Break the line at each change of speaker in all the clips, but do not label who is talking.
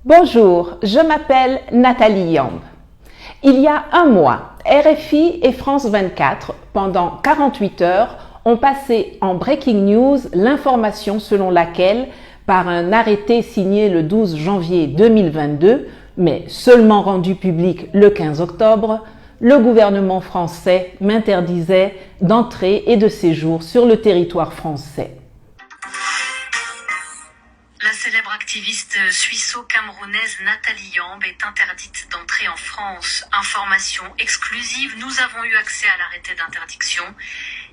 Bonjour, je m'appelle Nathalie Yamb. Il y a un mois, RFI et France 24, pendant 48 heures, ont passé en breaking news l'information selon laquelle, par un arrêté signé le 12 janvier 2022, mais seulement rendu public le 15 octobre, le gouvernement français m'interdisait d'entrée et de séjour sur le territoire français.
La célèbre activiste suisse-camerounaise Nathalie Yamb est interdite d'entrer en France. Information exclusive, nous avons eu accès à l'arrêté d'interdiction.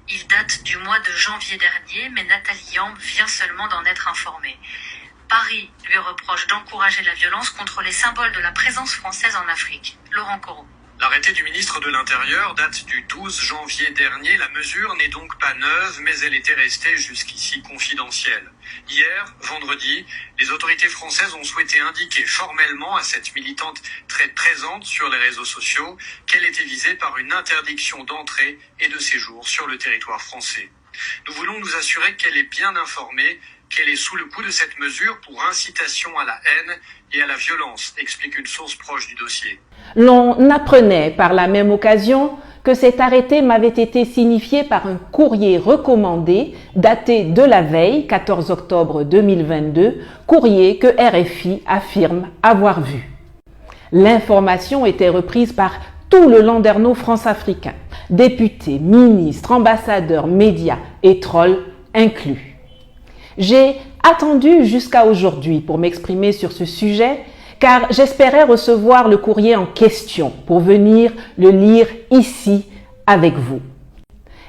Il date du mois de janvier dernier, mais Nathalie Yamb vient seulement d'en être informée. Paris lui reproche d'encourager la violence contre les symboles de la présence française en Afrique. Laurent Corot.
L'arrêté du ministre de l'Intérieur date du 12 janvier dernier. La mesure n'est donc pas neuve, mais elle était restée jusqu'ici confidentielle. Hier, vendredi, les autorités françaises ont souhaité indiquer formellement à cette militante très présente sur les réseaux sociaux qu'elle était visée par une interdiction d'entrée et de séjour sur le territoire français. Nous voulons nous assurer qu'elle est bien informée, qu'elle est sous le coup de cette mesure pour incitation à la haine et à la violence, explique une source proche du dossier.
L'on apprenait par la même occasion que cet arrêté m'avait été signifié par un courrier recommandé daté de la veille, 14 octobre 2022, courrier que RFI affirme avoir vu. L'information était reprise par tout le landerneau france-africain, députés, ministres, ambassadeurs, médias et trolls inclus. J'ai attendu jusqu'à aujourd'hui pour m'exprimer sur ce sujet, car j'espérais recevoir le courrier en question pour venir le lire ici avec vous.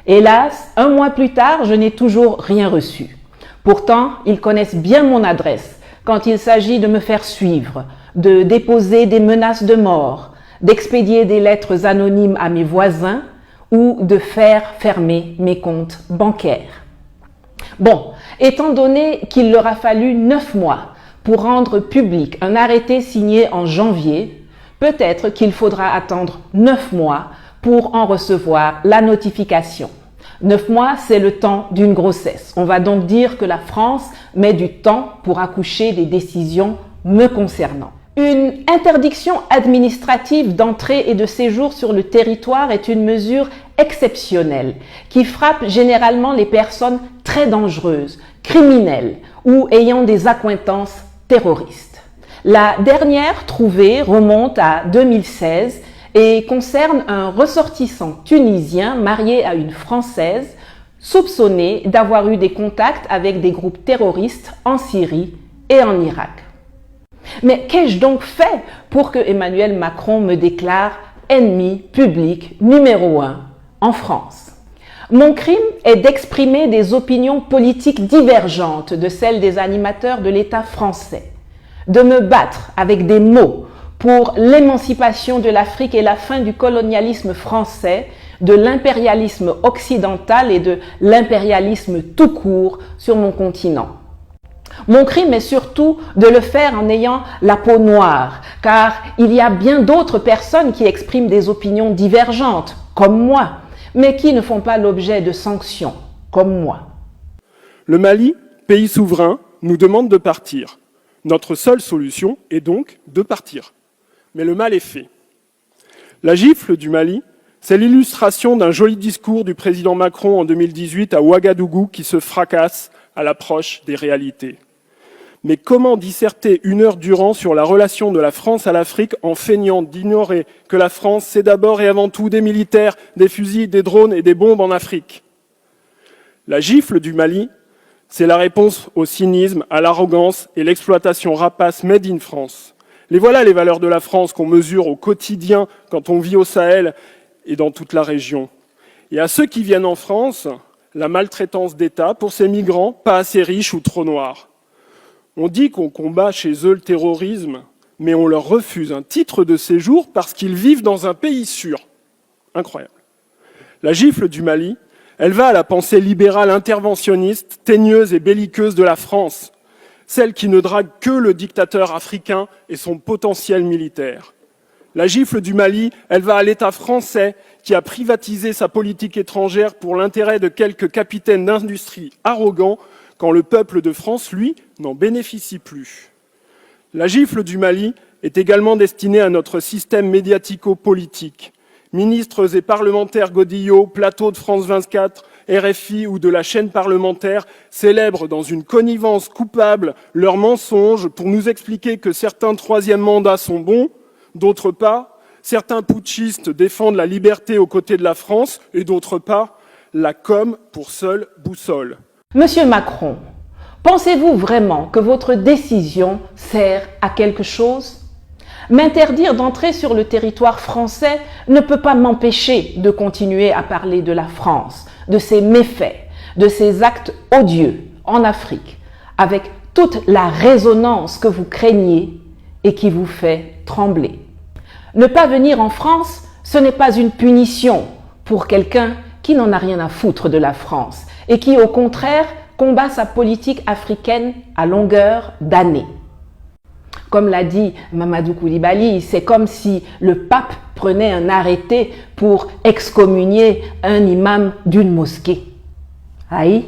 Hélas, un mois plus tard, je n'ai toujours rien reçu. Pourtant, ils connaissent bien mon adresse quand il s'agit de me faire suivre, de déposer des menaces de mort, d'expédier des lettres anonymes à mes voisins ou de faire fermer mes comptes bancaires. Bon, étant donné qu'il leur a fallu 9 mois pour rendre public un arrêté signé en janvier, peut-être qu'il faudra attendre 9 mois pour en recevoir la notification. 9 mois, c'est le temps d'une grossesse. On va donc dire que la France met du temps pour accoucher des décisions me concernant. Une interdiction administrative d'entrée et de séjour sur le territoire est une mesure exceptionnelle qui frappe généralement les personnes très dangereuses, criminelles ou ayant des accointances terroristes. La dernière trouvée remonte à 2016 et concerne un ressortissant tunisien marié à une Française soupçonné d'avoir eu des contacts avec des groupes terroristes en Syrie et en Irak. Mais qu'ai-je donc fait pour que Emmanuel Macron me déclare ennemi public numéro 1 en France? Mon crime est d'exprimer des opinions politiques divergentes de celles des animateurs de l'État français, de me battre avec des mots pour l'émancipation de l'Afrique et la fin du colonialisme français, de l'impérialisme occidental et de l'impérialisme tout court sur mon continent. Mon crime est surtout de le faire en ayant la peau noire, car il y a bien d'autres personnes qui expriment des opinions divergentes, comme moi, mais qui ne font pas l'objet de sanctions, comme moi.
Le Mali, pays souverain, nous demande de partir. Notre seule solution est donc de partir. Mais le mal est fait. La gifle du Mali, c'est l'illustration d'un joli discours du président Macron en 2018 à Ouagadougou qui se fracasse à l'approche des réalités. Mais comment disserter 1 heure durant sur la relation de la France à l'Afrique en feignant d'ignorer que la France, c'est d'abord et avant tout des militaires, des fusils, des drones et des bombes en Afrique? La gifle du Mali, c'est la réponse au cynisme, à l'arrogance et l'exploitation rapace made in France. Les voilà les valeurs de la France qu'on mesure au quotidien quand on vit au Sahel et dans toute la région. Et à ceux qui viennent en France, la maltraitance d'État pour ces migrants pas assez riches ou trop noirs. On dit qu'on combat chez eux le terrorisme, mais on leur refuse un titre de séjour parce qu'ils vivent dans un pays sûr. Incroyable. La gifle du Mali, elle va à la pensée libérale interventionniste, teigneuse et belliqueuse de la France, celle qui ne drague que le dictateur africain et son potentiel militaire. La gifle du Mali, elle va à l'État français qui a privatisé sa politique étrangère pour l'intérêt de quelques capitaines d'industrie arrogants quand le peuple de France, lui, n'en bénéficie plus. La gifle du Mali est également destinée à notre système médiatico-politique. Ministres et parlementaires godillots, plateaux de France 24, RFI ou de la chaîne parlementaire célèbrent dans une connivence coupable leurs mensonges pour nous expliquer que certains troisièmes mandats sont bons, d'autres pas. Certains putschistes défendent la liberté aux côtés de la France et d'autres pas. La com pour seule boussole.
Monsieur Macron, pensez-vous vraiment que votre décision sert à quelque chose ? M'interdire d'entrer sur le territoire français ne peut pas m'empêcher de continuer à parler de la France, de ses méfaits, de ses actes odieux en Afrique, avec toute la résonance que vous craignez et qui vous fait trembler. Ne pas venir en France, ce n'est pas une punition pour quelqu'un qui n'en a rien à foutre de la France et qui, au contraire, combat sa politique africaine à longueur d'année. Comme l'a dit Mamadou Koulibaly, c'est comme si le pape prenait un arrêté pour excommunier un imam d'une mosquée. Aïe.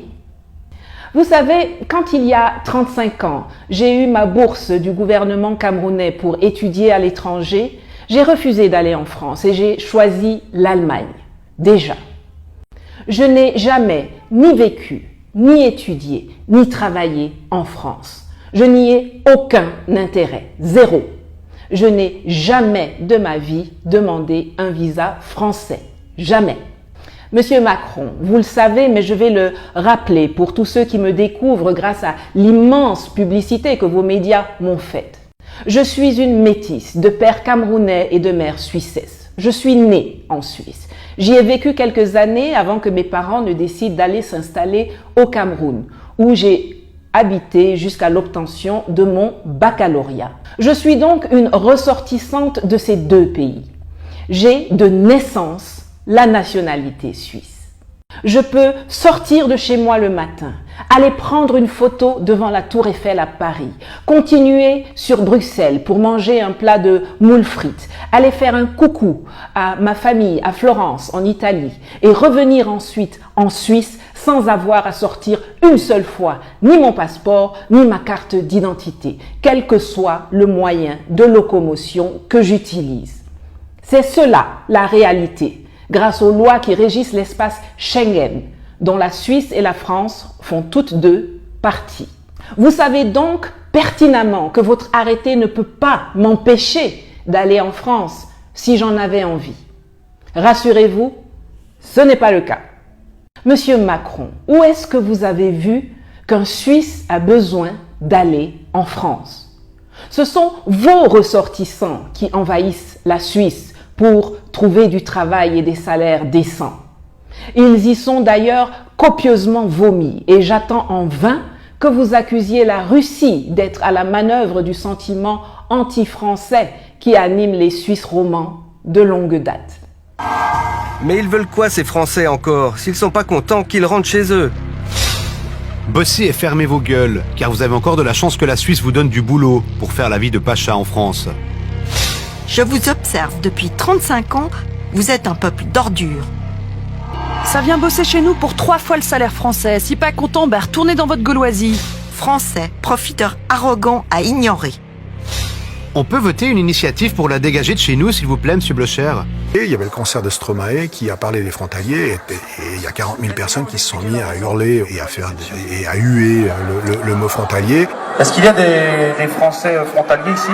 Vous savez, quand il y a 35 ans, j'ai eu ma bourse du gouvernement camerounais pour étudier à l'étranger, j'ai refusé d'aller en France et j'ai choisi l'Allemagne. Déjà. Je n'ai jamais ni vécu, ni étudié, ni travaillé en France. Je n'y ai aucun intérêt, zéro. Je n'ai jamais de ma vie demandé un visa français, jamais. Monsieur Macron, vous le savez, mais je vais le rappeler pour tous ceux qui me découvrent grâce à l'immense publicité que vos médias m'ont faite. Je suis une métisse de père camerounais et de mère suissesse. Je suis née en Suisse. J'y ai vécu quelques années avant que mes parents ne décident d'aller s'installer au Cameroun, où j'ai habité jusqu'à l'obtention de mon baccalauréat. Je suis donc une ressortissante de ces deux pays. J'ai de naissance la nationalité suisse. Je peux sortir de chez moi le matin, aller prendre une photo devant la Tour Eiffel à Paris, continuer sur Bruxelles pour manger un plat de moules frites, aller faire un coucou à ma famille à Florence en Italie et revenir ensuite en Suisse sans avoir à sortir une seule fois ni mon passeport ni ma carte d'identité, quel que soit le moyen de locomotion que j'utilise. C'est cela la réalité, grâce aux lois qui régissent l'espace Schengen, dont la Suisse et la France font toutes deux partie. Vous savez donc pertinemment que votre arrêté ne peut pas m'empêcher d'aller en France si j'en avais envie. Rassurez-vous, ce n'est pas le cas. Monsieur Macron, où est-ce que vous avez vu qu'un Suisse a besoin d'aller en France? Ce sont vos ressortissants qui envahissent la Suisse pour trouver du travail et des salaires décents. Ils y sont d'ailleurs copieusement vomis et j'attends en vain que vous accusiez la Russie d'être à la manœuvre du sentiment anti-français qui anime les Suisses romans de longue date.
Mais ils veulent quoi ces Français encore? S'ils sont pas contents, qu'ils rentrent chez eux.
Bossez et fermez vos gueules, car vous avez encore de la chance que la Suisse vous donne du boulot pour faire la vie de pacha en France.
Je vous observe depuis 35 ans, vous êtes un peuple d'ordures.
Ça vient bosser chez nous pour 3 fois le salaire français. Si pas content, bah retournez dans votre gauloisie.
Français, profiteurs arrogants à ignorer.
On peut voter une initiative pour la dégager de chez nous, s'il vous plaît, monsieur Blocher?
Et il y avait le concert de Stromae qui a parlé des frontaliers et il y a 40 000 personnes qui se sont mis à hurler et à huer le mot frontalier.
Est-ce qu'il y a des Français frontaliers ici?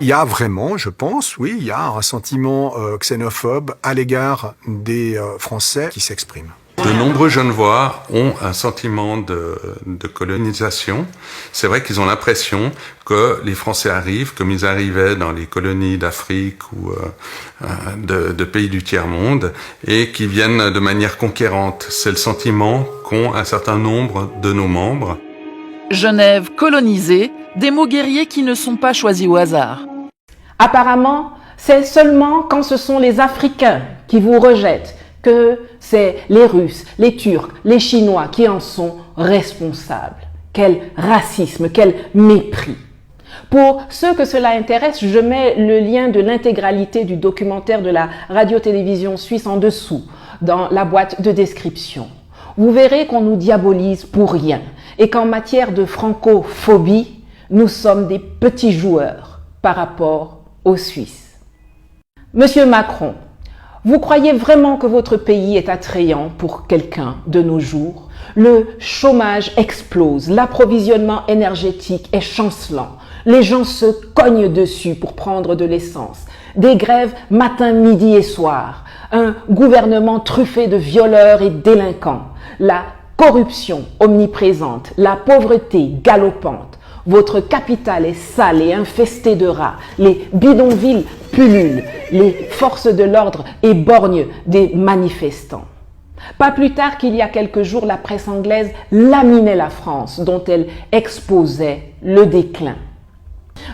Il y a vraiment, je pense, oui, il y a un sentiment xénophobe à l'égard des Français qui s'exprime.
De nombreux Genevois ont un sentiment de colonisation. C'est vrai qu'ils ont l'impression que les Français arrivent comme ils arrivaient dans les colonies d'Afrique ou de pays du tiers-monde et qui viennent de manière conquérante. C'est le sentiment qu'ont un certain nombre de nos membres.
Genève colonisée, des mots guerriers qui ne sont pas choisis au hasard.
Apparemment, c'est seulement quand ce sont les Africains qui vous rejettent que c'est les Russes, les Turcs, les Chinois qui en sont responsables. Quel racisme, quel mépris. Pour ceux que cela intéresse, je mets le lien de l'intégralité du documentaire de la radio-télévision suisse en dessous, dans la boîte de description. Vous verrez qu'on nous diabolise pour rien et qu'en matière de francophobie, nous sommes des petits joueurs par rapport aux Suisses. Monsieur Macron, vous croyez vraiment que votre pays est attrayant pour quelqu'un de nos jours? Le chômage explose, l'approvisionnement énergétique est chancelant, les gens se cognent dessus pour prendre de l'essence, des grèves matin, midi et soir, un gouvernement truffé de violeurs et délinquants, la corruption omniprésente, la pauvreté galopante. Votre capitale est sale et infestée de rats, les bidonvilles pullulent, les forces de l'ordre éborgnent des manifestants. Pas plus tard qu'il y a quelques jours, la presse anglaise laminait la France, dont elle exposait le déclin.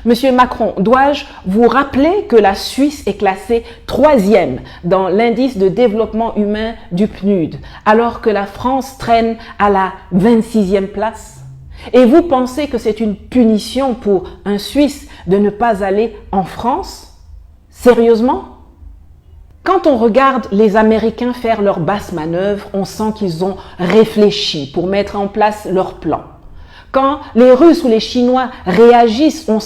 Monsieur Macron, dois-je vous rappeler que la Suisse est classée 3e dans l'indice de développement humain du PNUD, alors que la France traîne à la 26e place? Et vous pensez que c'est une punition pour un Suisse de ne pas aller en France? Sérieusement? Quand on regarde les Américains faire leurs basses manœuvres, on sent qu'ils ont réfléchi pour mettre en place leur plan. Quand les Russes ou les Chinois réagissent, on sent